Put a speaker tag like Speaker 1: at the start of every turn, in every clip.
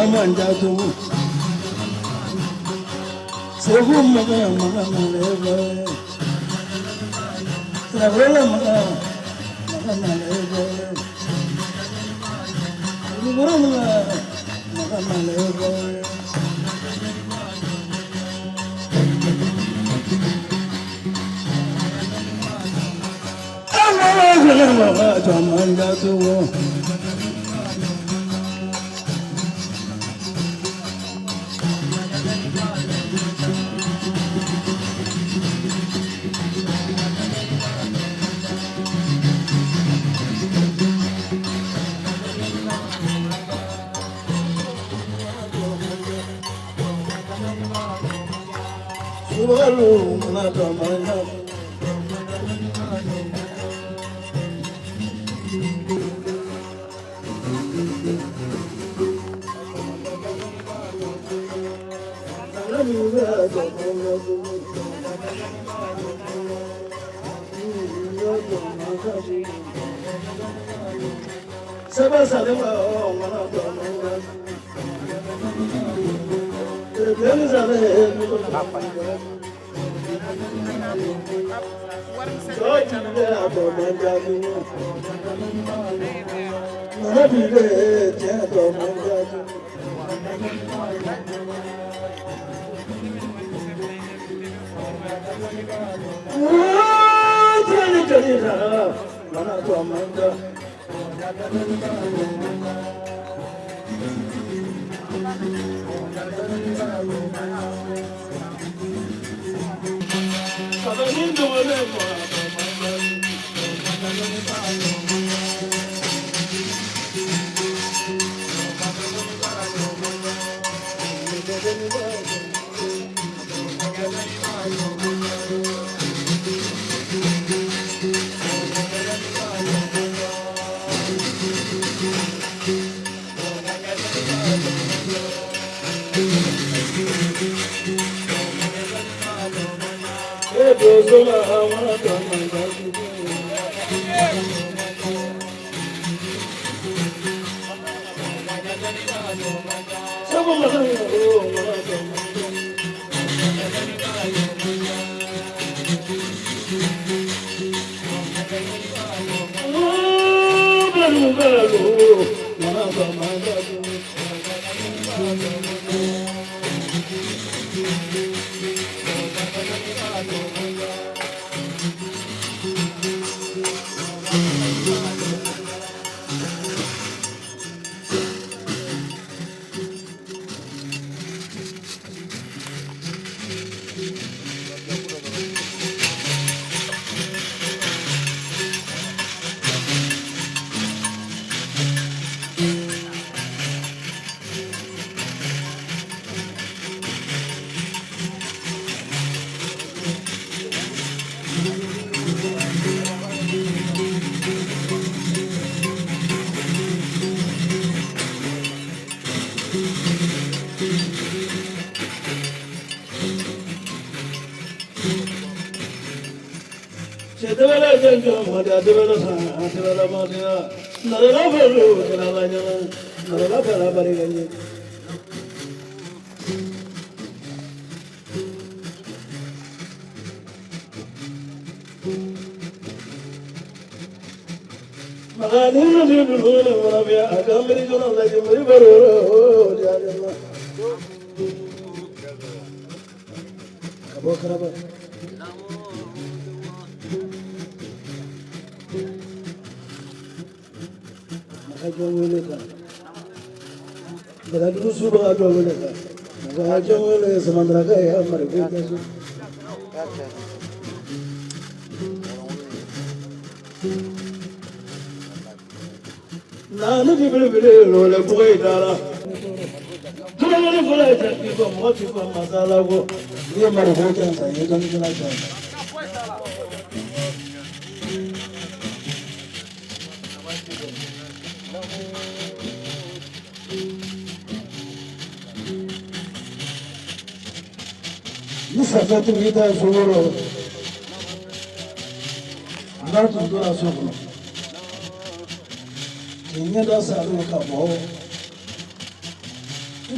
Speaker 1: Manjatu, Sehu Maga, Travella Maga, Manjatu.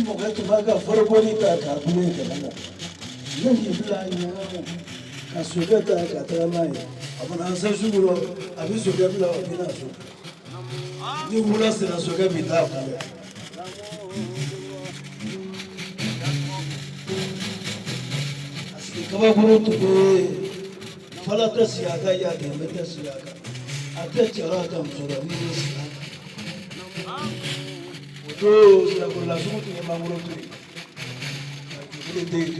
Speaker 1: mo ga tu ba ga farko ni ta ka bule ka nan nan ki bula nya ka su ga ta ka ta mai abu na san su guro abi su ga bula abi na su ni bula sira su ga bi ta bula asli kaba guro tu be fala ta siya ga ya da mai ta siya ga a ta jara ta mu da ni siya Terus lagu langsung tu yang bangun tu, boleh dek,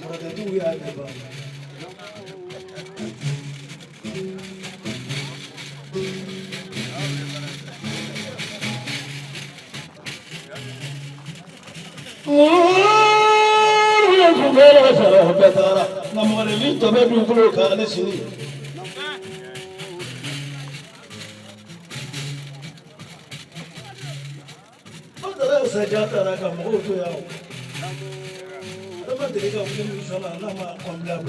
Speaker 1: orang tu ya ada bang. Oh, bukan salah betara, nama orang ni tu betul betul kerana sini. Sejata raga moto ya. Apa dereka mungkin misalnya nama komplab.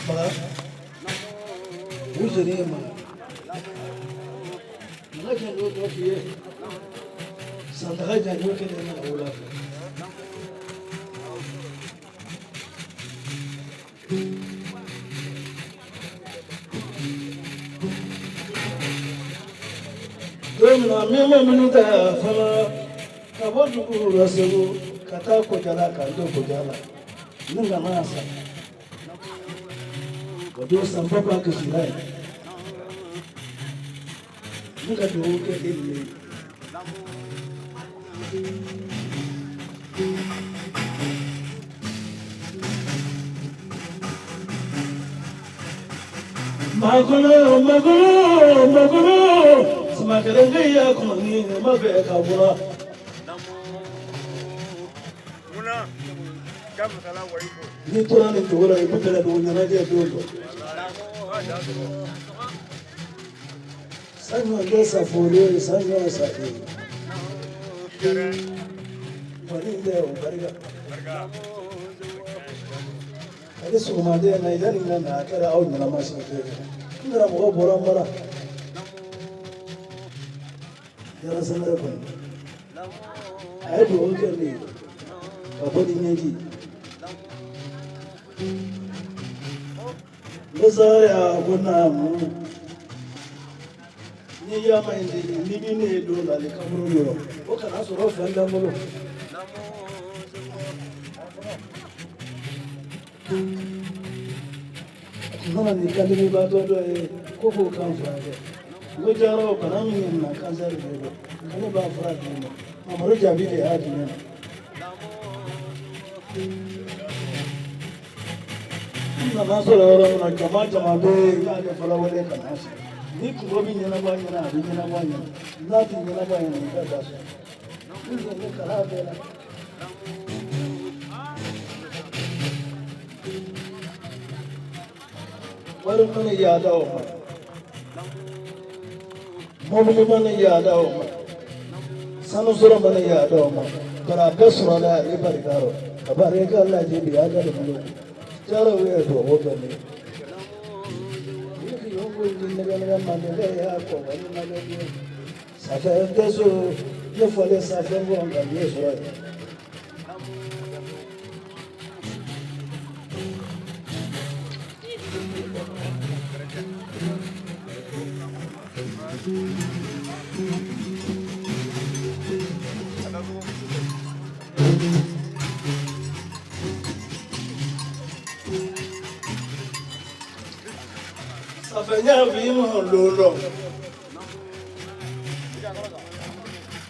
Speaker 1: Bah, uzuri mana? Mana jangan lupa dia. Santai jangan lupa dia nak ulang. Domina mema minuta fala kabodu rasego kata ko jala kando ko jala ninga masa kodo sambaba kishilai ninga doke ile magolo Semakerenge ya kumani mabe kabura. Muna kama salamu alaykum. Ni tora ni tora ipo tena dunia na dia dogo. Sanya ngesa fore sanya sahi. Wani ndio bariga. Ade sumande na idani na akara au na mashi ke. Ndara mo bora mara. Yara sanar kun ai do ke ne abodi neji lazaya guna mu ni ya mai ni bi ne do la le kamuru yoro o kana so ro fa nda mulo kuma ni kalimi ba do ko ko kan fa Gojaro kanami na kanza lebo kani ba fara dino amaro jabi de hadi ne na masolo ro na jama be ya de fara wale kanasi ni ku gobi ne na ba ni na bi na ba ni na ti ne na ba ni ka da so ni ne kala be na wala kana ya da o Mobili mana ya dawo ma sanu sura mana ya dawo ma kana kasura la ibari daro abare ga Allah je biya ga mu jaro we do hoto ne yi yongo din daga daga mande ga ya ko wani na ga ni safa deso ne fole safa ngo ga ni so Safanya vimo lolo.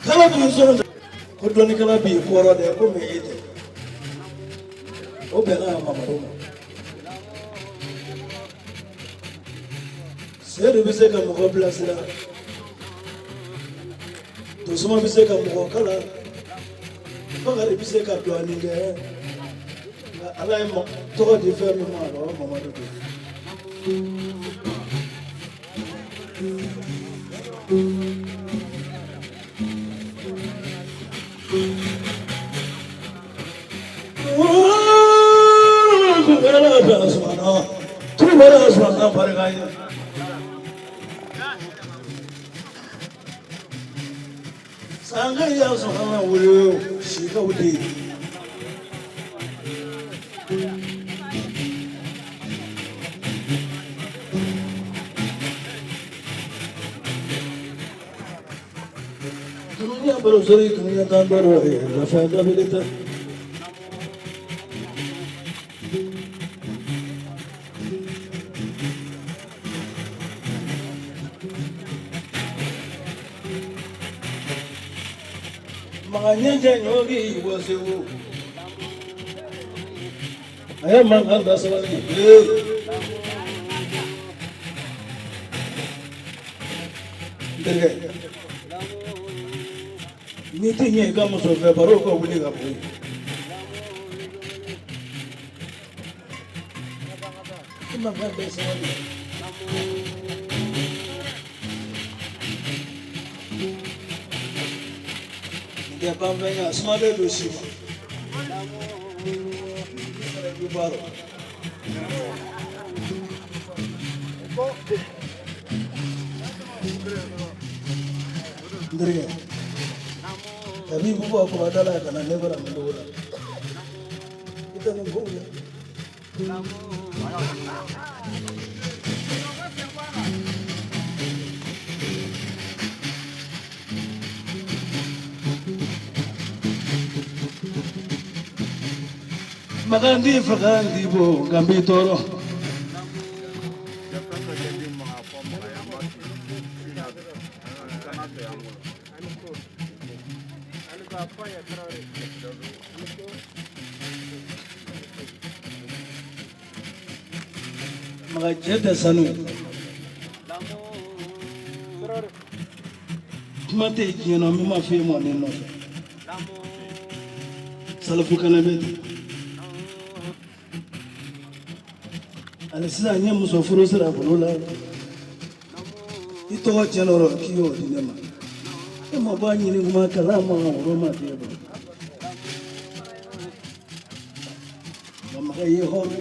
Speaker 1: Kala biso ko doni kala bi ko ro de ko me yete. O be na mama ro. Sere bise ka mo ko plasira. To suma bise ka mo kala. Bagare bise ka do ani ge. Ala mo to di fe mi mo ro mama ro. Makaya Sahana will she go deep. Dunia berusuri dunia tanpa rohi, rafa kabilita. Makanya janyogi wasiu. Ayam makan dasar lagi. Dengar. Meeting kamu sofa baru kau boleh kamu. Makan dasar lagi. Dia pampangnya semua ada lusi. Baru. Dengar. Tapi buku aku ada lah karena lebar ambil orang. Kita nunggu ya. Makan di bu gambi toro. Makan jeda sanu. Mati kino mima fi mo nino. Salafu kana beti. Alisa nye musofuru sira bulula. Ito chenoro kiyo dinema. Ema banyi ni kuma kalama roma tiba. Mama kaye horo.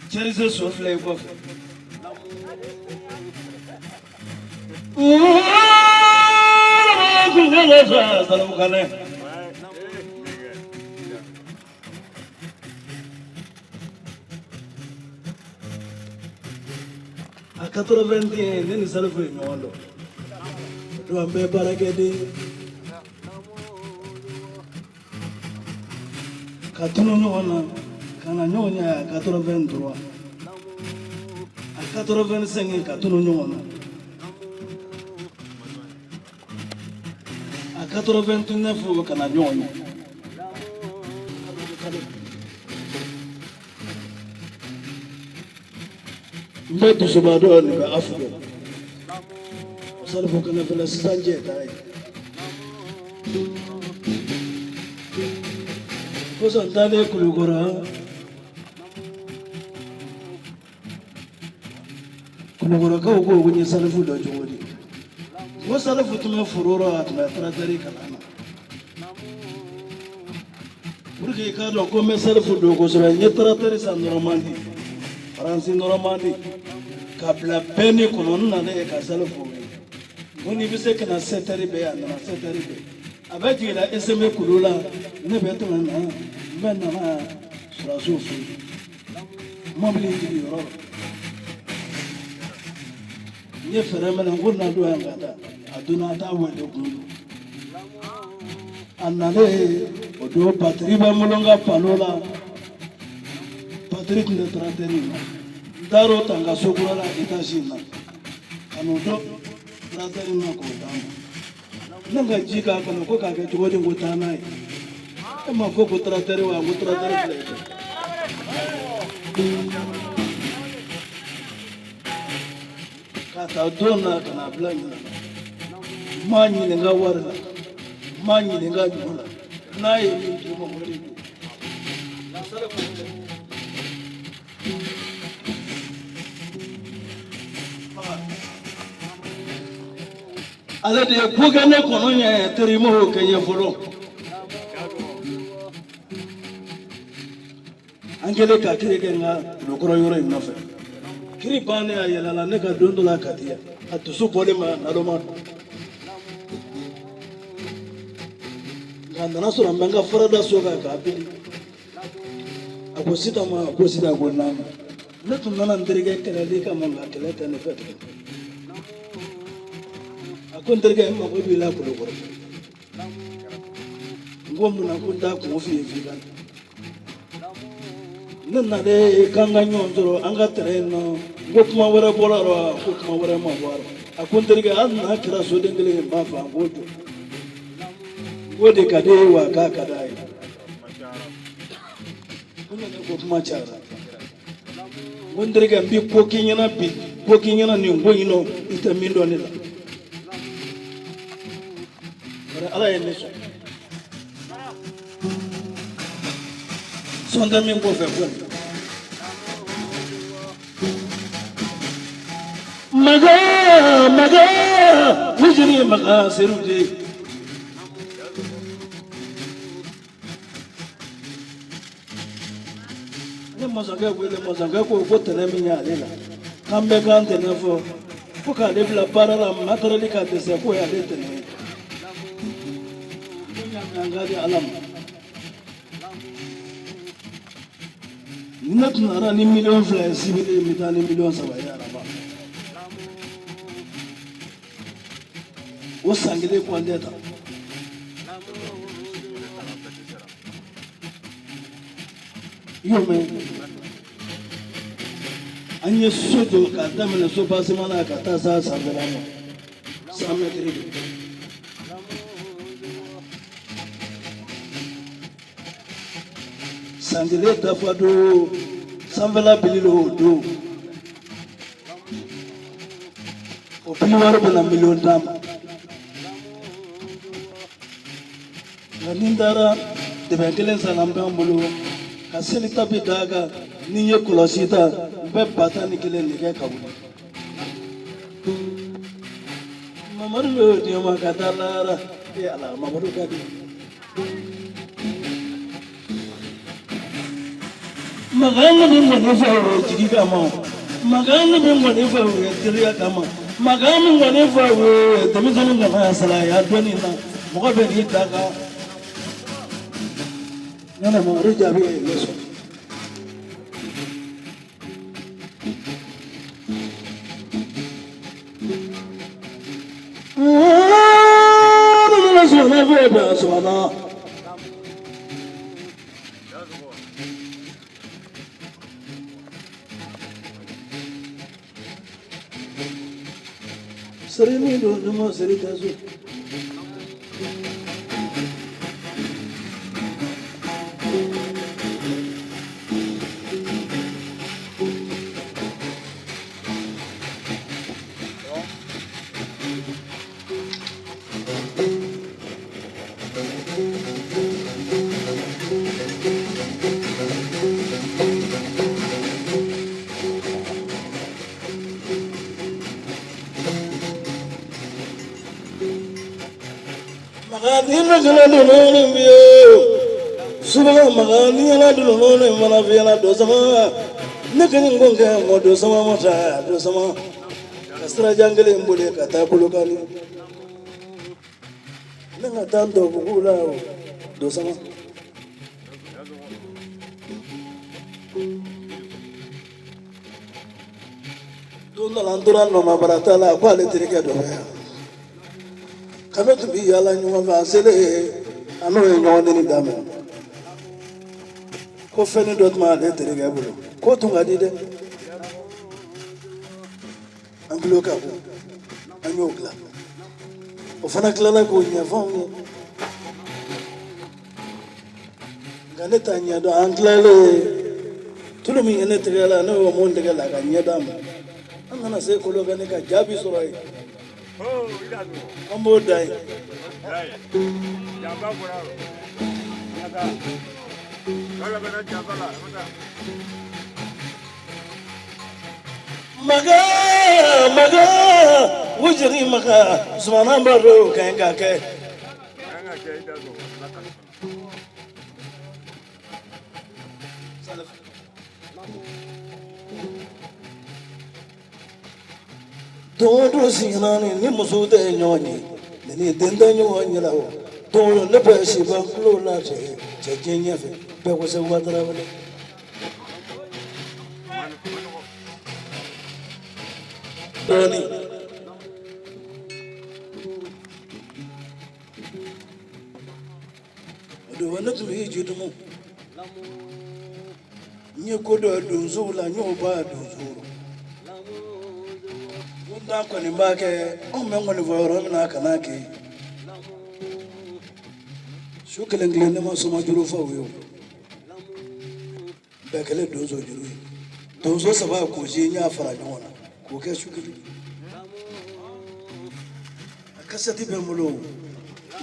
Speaker 1: Cherizo sofle kwa. A 80 nini salafu imeondo. Tuambe barakedi. Katuno nyona kana nyonya 83. A 85 katuno nyona. A 89 kana nyonya. Mbetu subado ni ba Afrika. Salafu kana vile sanje dai. Kosa ndale kulugora. Kulugora ka uko kwenye salafu do jodi. Wo salafu tumefurura tumefaradari kana. Burki ka do ko me salafu do ko sura nyetratere san normandi. Faransi normandi. Kabla peni kunonna ne ka salafu. Muni bise kana setari be ya na setari be. Abaji la eseme kulula ne beto na benna ma surazufu. Mabli ndi yoro. Nye fere mele ngurna do ngada aduna ta wele kundu. Annale odo patriba mulonga palola. Patrik ne trateri. Daro tanga sokura itashina. Anodo trateri na ko dama. Nanga jika kono ko ka ke jodi ngutana ai. Ema ko ko trateri wa ngutrateri plate. Kata dona kana blanya. Manyi nenga warla. Manyi nenga jula. Naye mtu mo muri. Sala ko. Ale de bugane kono nya terimo kenye folo. ngele ka kiri kenga lokoro yoro inofe kiri bane ayela ne ka dondo la katia atusu bole ma nadoma nganda nasura mbanga farada soga ka bili akosita gonna ne tunana ndirige kelele ka manga kelete ne fet akon ndirige ma ko bila ko lokoro ngomu na kunda ko fi kan nana de kanga nyondoro anga tereno ngokuma wara bolaro ngokuma wara ma wara akunteriga anna kira so dengele ma fa ngoto ngode kade wa ka kadai kunna ngokuma chara ngonderiga mbi pokinyana ni ngoyino itamindo ne la ala ene sonda min ko fe kon maga wujiri maga seruje ne mozanga ko tele minya lela kambe gante nafo ko ka de la parala matrali ka de se ko ya de tene ngadi alam nina tunara ni million fly sibile mitani million sabaya raba osangile kwa ndeta yome anye soto kadame na sopa semana kata sa sabelamo sametri sangile tafado samvela bililo do opiwaro bana million dam nindara de bengelen sanambe ambulu kaseli tapi daga niye kulosita be batani kile nige kabu mamaru de ma kadalara ya ala mamaru kadi magana bin wani fawo jiki kama magana bin wani fawo ya tiriya kama magana bin wani fawo ya tabi zanen gama ya sala ya doni na muka bin yi daga yana ma rija bi ya yeso Serini do namo serita su magani na dulu biyo suba magani na dulu mana fiana do sama nakani ngonga mo do sama mota do sama kasra jangale mbule kata bulukani nanga tando bugula do sama do na landura no mabarata la kwale tirike do ya kano to bi yala nyuma fa sele ano e nyone ni dame ko fene dot ma de tere ga bulo ko to ngadi de anglo ka ko anyokla o fana kala ko nya fon ngane tanya do anglale tulu mi ene tere la no mo ndega la ga nya dam angana se ko lo ga ne ka jabi sorai oh idadu ambo dai jamba kuraro naka wala bana jabala maga wujiri maga subhana baro kanga ke idadu Don't see any Musuda and Yoni. Many Dendany on yellow. Don't the person of Lula, Changing there was a water. Do want to read you to move. You could do Zula, no bad. When back, oh, Mamma of Romana Kanaki. Shukel and Glenn so much for you. Bekele dozo juru. Dozo saba kujinya faranyona. Kuke shukeli. Akasati bemulo.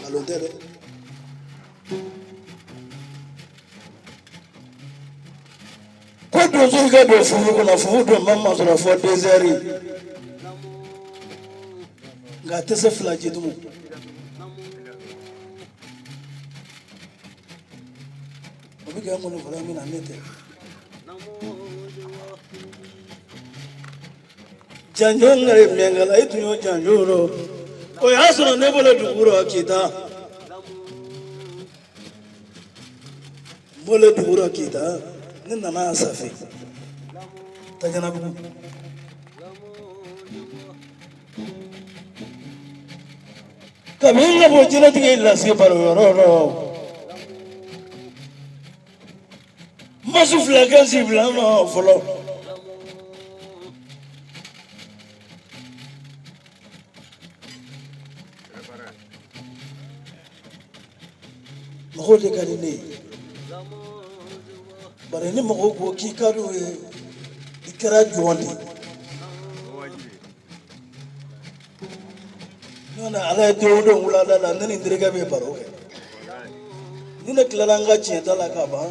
Speaker 1: Malodere. Kwa dozo gado fumu na fumu mama zora for desert. Gatese flajidumu. Obiga mono faramina nete. Janjong ngare mengala itu yo janjoro. O yasro ne bole duguro kita. Bole duguro kita. Ninna na safi. Tajana bu. Kamila bojina tige lasi paroro. Masufla kasi blama folo. Mahode kanine. Barene mago ki karu ikara juwandi. Nona ala dodo ulala la nani ndrega be baro. Nina klaranga cheta la kaba.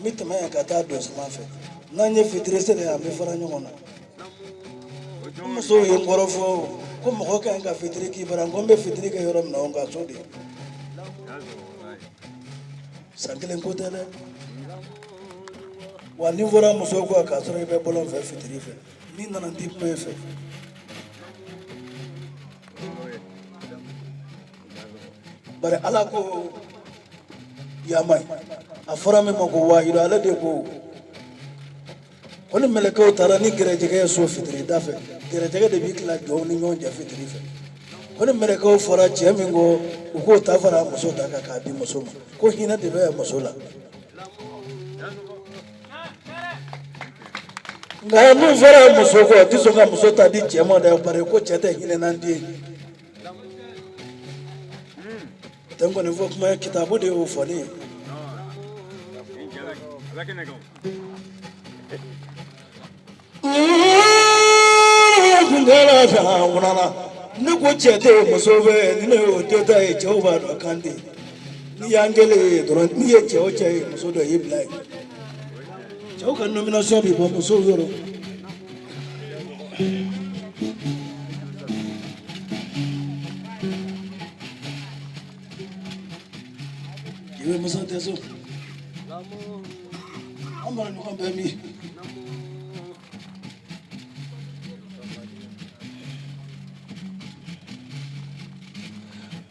Speaker 1: Mitma kata dos mafe. Nanye fitrese le ame faranyona. Muso yengorofo. Como hoka nga fitriki barangombe fitrika yoram na onga sodi. Sankelen kotele. Wani vora muso ko akasoro ibe bolon fe fitrife. Nina na dip mefe. Bare ala ko yamai afara me mako wahido ala de ko woni meleko tarani gerejege so fitri dafe gerejege de bikla do ni nyon ja fitri fe woni meleko fora chemingo ko tafara muso daga ka di muso ko hina de be musola nga mu fora muso ko tiso nga muso ta di chemo da bare ko chete hine nandi tango ne vok ma kitabu de o foni ngala ta wala ne ko chete muso be ne o teta e jehova do kande ni yangele do ni e jeoche muso do yiblai jehova nomination bi bo muso yoro Iwe muso teso amara ni kwamba mi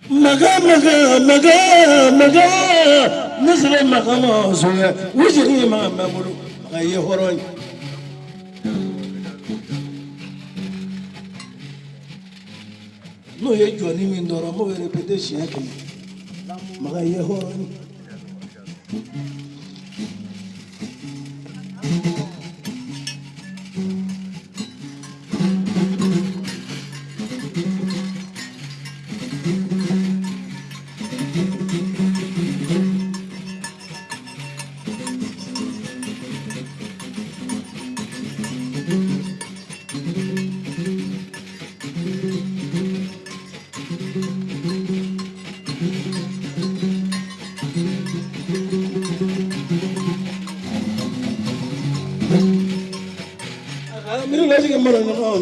Speaker 1: maga nasre magama soya wujiri ma mamulu ay horon no ye joni min doro mo répéter chien ke maga ye horon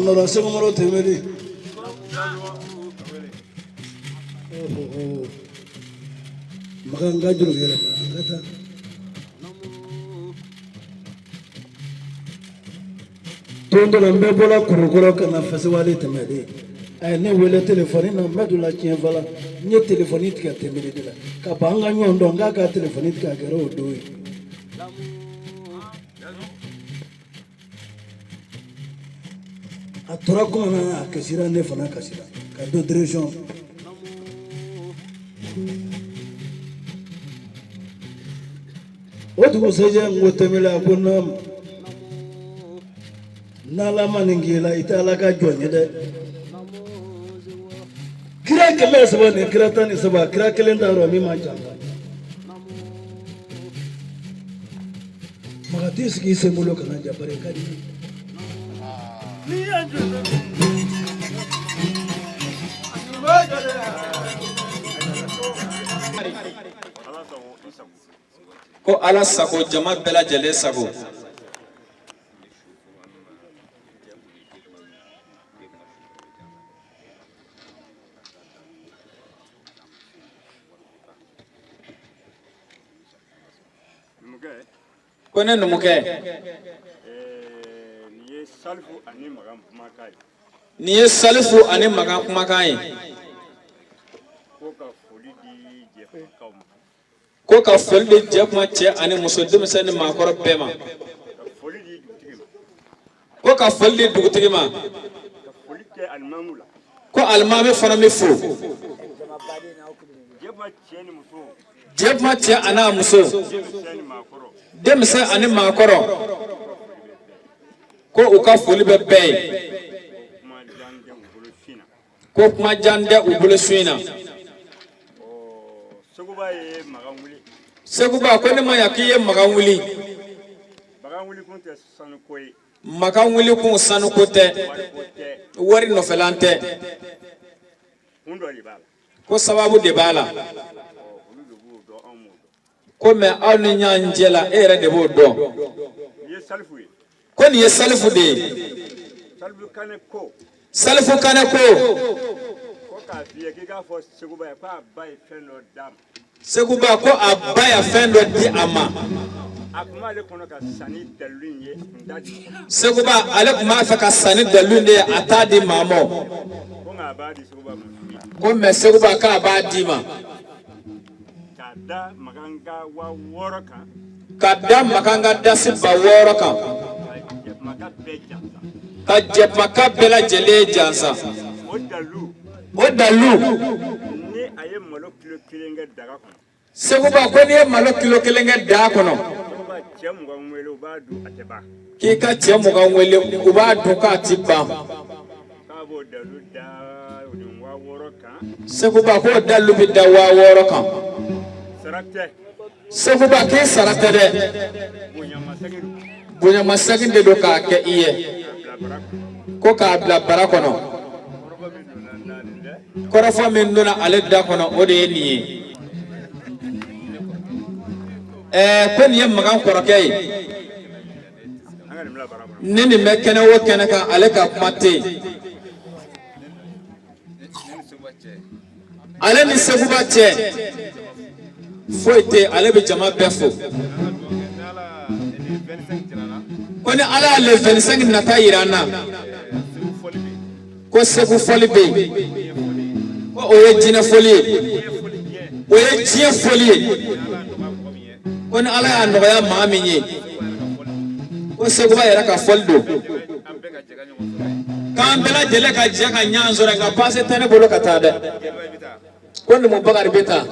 Speaker 1: no segundo moro temeri maganga juru yere ngata Tondo la mbebola kurukuro kana festival temede. Ay ne wele téléphone na medula tien vala. Nye téléphone tika temede de la. Ka banga nyondo nga ka téléphone tika gero doi. A tora kuma na kasira ne fana kasira. Ka do direction. Otu seja ngotemela kunam. Nala maningila itala ka jonye de. Kira kele saba ne kira tani saba kira kele ndaro mi machanga. Magatis ki semulo kana jabare kadi.
Speaker 2: Ko ala sago jama bela jale sago ko ne numuke ni ye salifu ani magan kumakan ye ko ka foli di jɛ kuma cɛ ani muso denmisɛn ni maakɔrɔ bɛɛ ma ko ka foli di dugutigi ma ko alimami fana bɛ fo jɛ kuma cɛ ani a muso denmisɛn ani maakɔrɔ ko u ka foli bɛ bɛɛ ye ko kuma jan tɛ u bolo su in na Seguba ko ne ma ya k'i ye magan wuli magan wuli kun sanuko tɛ wari nɔfɛlan tɛ ko sababu de b'a la ko mɛ aw ni ɲɔgɔn cɛ la e yɛrɛ de b'o dɔn ko nin ye salifu de ye salifu kane ko Seguba ko a ba ya fɛn dɔ di a ma Seguba ale tun b'a fɛ ka sanni dalu de ye a t'a di maa ma ko mɛ Seguba k'a b'a di ma ka da Makanga dasi ba 6 kan ka jɛmaka bɛɛ lajɛlen jansa o dalu Seguba ko n'i ye malo kilo 1 kɛ daga kɔnɔ k'i ka cɛ 20 wele u b'a dun k'a ti ban Seguba ko dalu bɛ da 6000 kan Seguba k'i sara tɛ dɛ bonyamasegin de don k'a kɛ i ye ko k'a bila bara kɔnɔ kɔrɔfɔ min donna ale da kɔnɔ o de ye nin ye ko nin ye magan kɔrɔkɛ ye ni nin bɛ kɛnɛ o kɛnɛ kan ale ka kuma tɛ yen ale ni Seguba cɛ foyi tɛ ale bɛ jama bɛɛ fo ko ni ala y'a le 25 nata yira an na ko Segu fɔli bɛ yen ko o ye jinɛ fɔli ye o ye diɲɛ fɔli ye ko ni ala y'a nɔgɔya maa min ye ko Seguba yɛrɛ ka fɔli don k'an bɛɛ lajɛlen ka jɛ ka ɲɔgɔn sɔrɔ nka paase tɛ ne bolo ka taa dɛ ko Numu Bakari bɛ taa